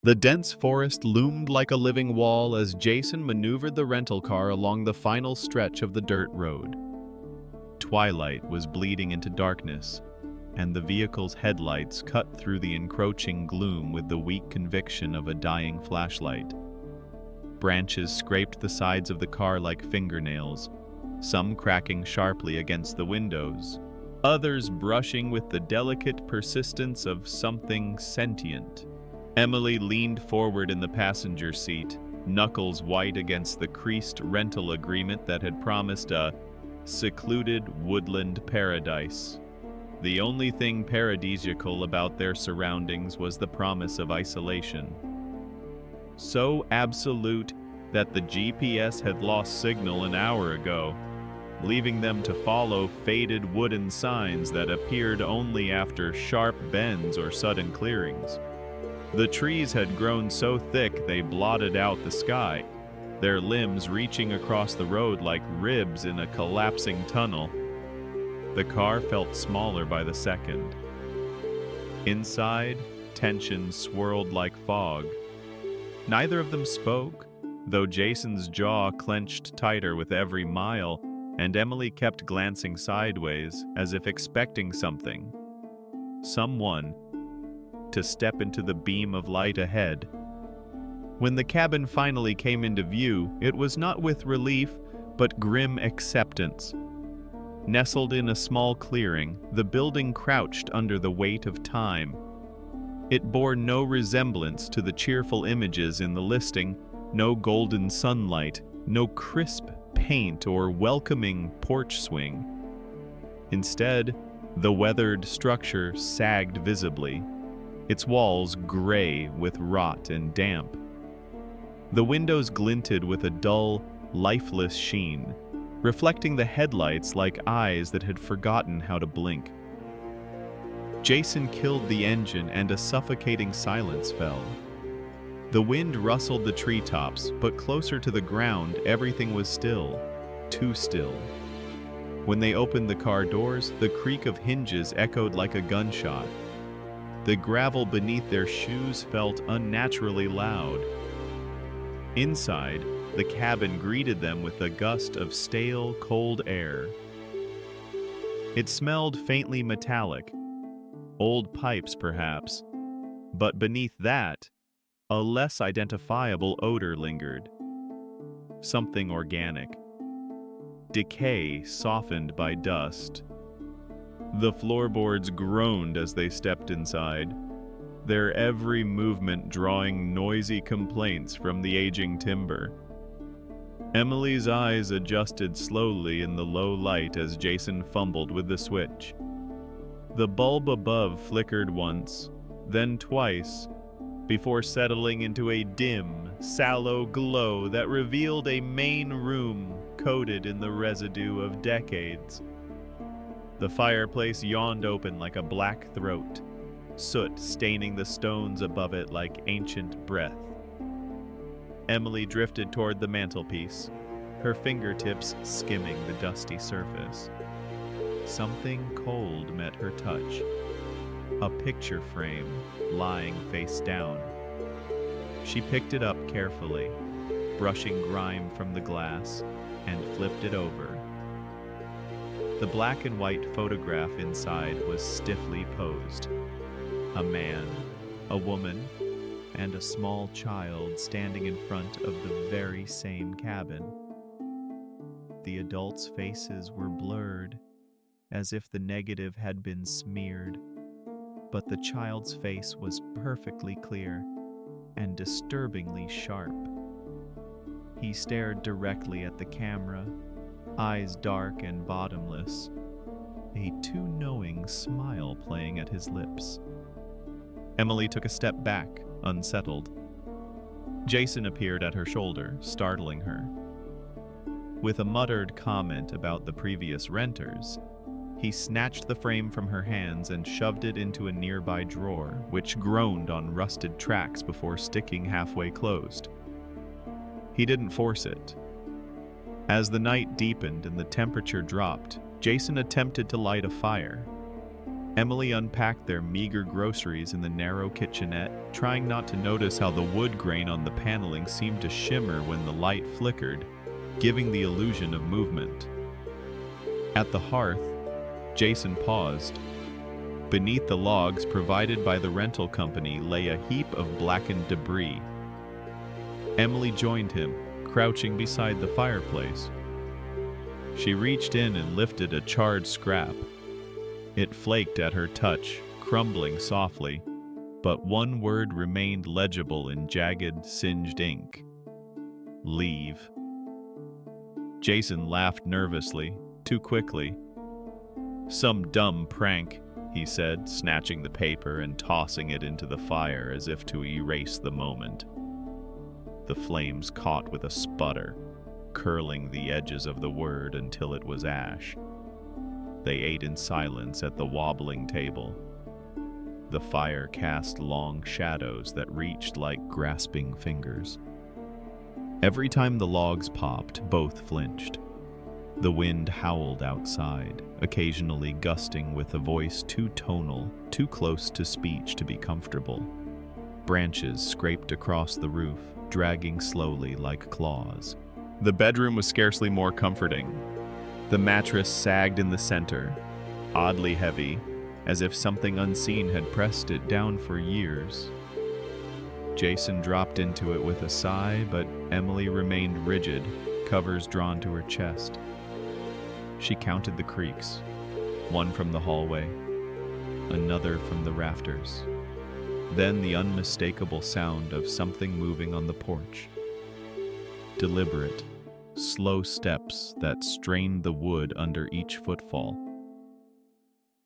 The dense forest loomed like a living wall as Jason maneuvered the rental car along the final stretch of the dirt road. Twilight was bleeding into darkness, and the vehicle's headlights cut through the encroaching gloom with the weak conviction of a dying flashlight. Branches scraped the sides of the car like fingernails, some cracking sharply against the windows, others brushing with the delicate persistence of something sentient. Emily leaned forward in the passenger seat, knuckles white against the creased rental agreement that had promised a secluded woodland paradise. The only thing paradisiacal about their surroundings was the promise of isolation. So absolute that the GPS had lost signal an hour ago, leaving them to follow faded wooden signs that appeared only after sharp bends or sudden clearings. The trees had grown so thick they blotted out the sky, their limbs reaching across the road like ribs in a collapsing tunnel. The car felt smaller by the second. Inside, tension swirled like fog. Neither of them spoke, though Jason's jaw clenched tighter with every mile, and Emily kept glancing sideways as if expecting something. Someone to step into the beam of light ahead. When the cabin finally came into view, it was not with relief, but grim acceptance. Nestled in a small clearing, the building crouched under the weight of time. It bore no resemblance to the cheerful images in the listing, no golden sunlight, no crisp paint or welcoming porch swing. Instead, the weathered structure sagged visibly, its walls gray with rot and damp. The windows glinted with a dull, lifeless sheen, reflecting the headlights like eyes that had forgotten how to blink. Jason killed the engine and a suffocating silence fell. The wind rustled the treetops, but closer to the ground, everything was still, too still. When they opened the car doors, the creak of hinges echoed like a gunshot. The gravel beneath their shoes felt unnaturally loud. Inside, the cabin greeted them with a gust of stale, cold air. It smelled faintly metallic, old pipes perhaps, but beneath that, a less identifiable odor lingered. Something organic. Decay softened by dust. The floorboards groaned as they stepped inside, their every movement drawing noisy complaints from the aging timber. Emily's eyes adjusted slowly in the low light as Jason fumbled with the switch. The bulb above flickered once, then twice, before settling into a dim, sallow glow that revealed a main room coated in the residue of decades. The fireplace yawned open like a black throat, soot staining the stones above it like ancient breath. Emily drifted toward the mantelpiece, her fingertips skimming the dusty surface. Something cold met her touch. A picture frame lying face down. She picked it up carefully, brushing grime from the glass, and flipped it over. The black and white photograph inside was stiffly posed. A man, a woman, and a small child standing in front of the very same cabin. The adults' faces were blurred, as if the negative had been smeared, but the child's face was perfectly clear and disturbingly sharp. He stared directly at the camera, eyes dark and bottomless, a too knowing smile playing at his lips. Emily took a step back, unsettled. Jason appeared at her shoulder, startling her. With a muttered comment about the previous renters, he snatched the frame from her hands and shoved it into a nearby drawer, which groaned on rusted tracks before sticking halfway closed. He didn't force it. As the night deepened and the temperature dropped, Jason attempted to light a fire. Emily unpacked their meager groceries in the narrow kitchenette, trying not to notice how the wood grain on the paneling seemed to shimmer when the light flickered, giving the illusion of movement. At the hearth, Jason paused. Beneath the logs provided by the rental company lay a heap of blackened debris. Emily joined him, crouching beside the fireplace. She reached in and lifted a charred scrap. It flaked at her touch, crumbling softly, but one word remained legible in jagged, singed ink. Leave. Jason laughed nervously, too quickly. Some dumb prank, he said, snatching the paper and tossing it into the fire as if to erase the moment. The flames caught with a sputter, curling the edges of the word until it was ash. They ate in silence at the wobbling table. The fire cast long shadows that reached like grasping fingers. Every time the logs popped, both flinched. The wind howled outside, occasionally gusting with a voice too tonal, too close to speech to be comfortable. Branches scraped across the roof, dragging slowly like claws. The bedroom was scarcely more comforting. The mattress sagged in the center, oddly heavy, as if something unseen had pressed it down for years. Jason dropped into it with a sigh, but Emily remained rigid, covers drawn to her chest. She counted the creaks, one from the hallway, another from the rafters, then the unmistakable sound of something moving on the porch. Deliberate, slow steps that strained the wood under each footfall.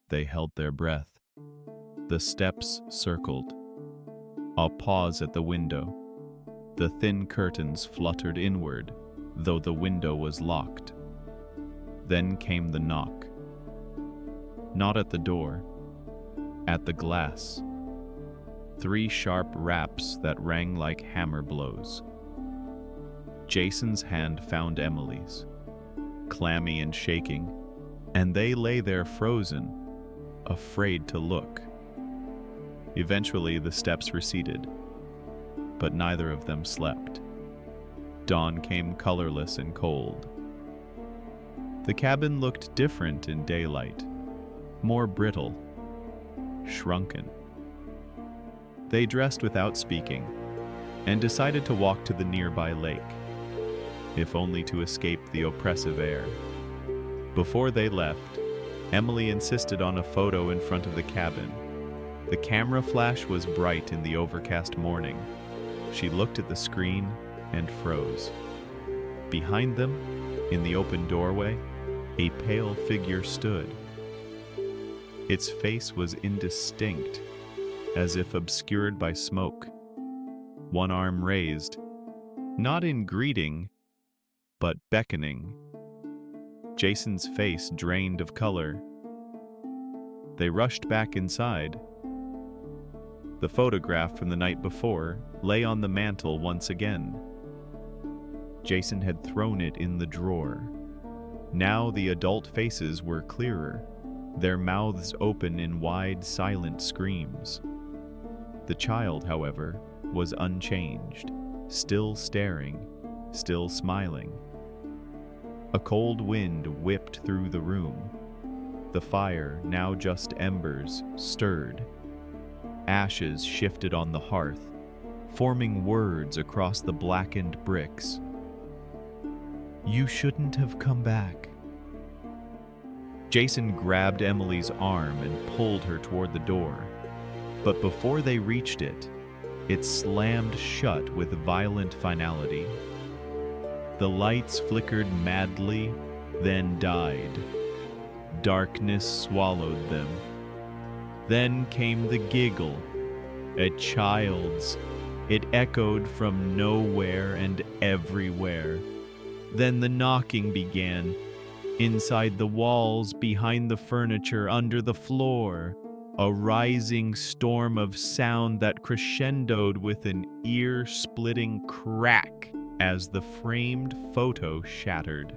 They held their breath. The steps circled. A pause at the window. The thin curtains fluttered inward, though the window was locked. Then came the knock. Not at the door, at the glass. 3 sharp raps that rang like hammer blows. Jason's hand found Emily's, clammy and shaking, and they lay there frozen, afraid to look. Eventually the steps receded, but neither of them slept. Dawn came colorless and cold. The cabin looked different in daylight, more brittle, shrunken. They dressed without speaking and decided to walk to the nearby lake, if only to escape the oppressive air. Before they left, Emily insisted on a photo in front of the cabin. The camera flash was bright in the overcast morning. She looked at the screen and froze. Behind them, in the open doorway, a pale figure stood. Its face was indistinct, as if obscured by smoke. One arm raised, not in greeting, but beckoning. Jason's face drained of color. They rushed back inside. The photograph from the night before lay on the mantel once again. Jason had thrown it in the drawer. Now the adult faces were clearer, their mouths open in wide, silent screams. The child, however, was unchanged, still staring, still smiling. A cold wind whipped through the room. The fire, now just embers, stirred. Ashes shifted on the hearth, forming words across the blackened bricks. "You shouldn't have come back." Jason grabbed Emily's arm and pulled her toward the door. But before they reached it, it slammed shut with violent finality. The lights flickered madly, then died. Darkness swallowed them. Then came the giggle, a child's. It echoed from nowhere and everywhere. Then the knocking began, inside the walls, behind the furniture, under the floor. A rising storm of sound that crescendoed with an ear-splitting crack as the framed photo shattered.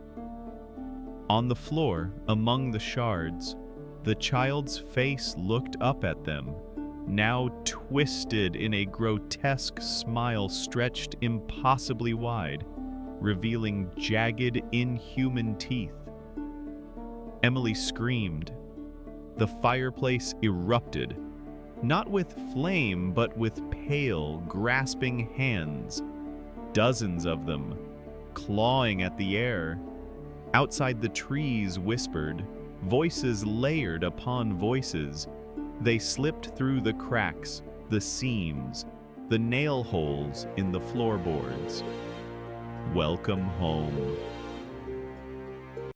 On the floor, among the shards, The child's face looked up at them, now twisted in a grotesque smile stretched impossibly wide, revealing jagged, inhuman teeth. Emily screamed. The fireplace erupted, not with flame, but with pale, grasping hands, dozens of them, clawing at the air. Outside, the trees whispered, voices layered upon voices. They slipped through the cracks, the seams, the nail holes in the floorboards. "Welcome home,"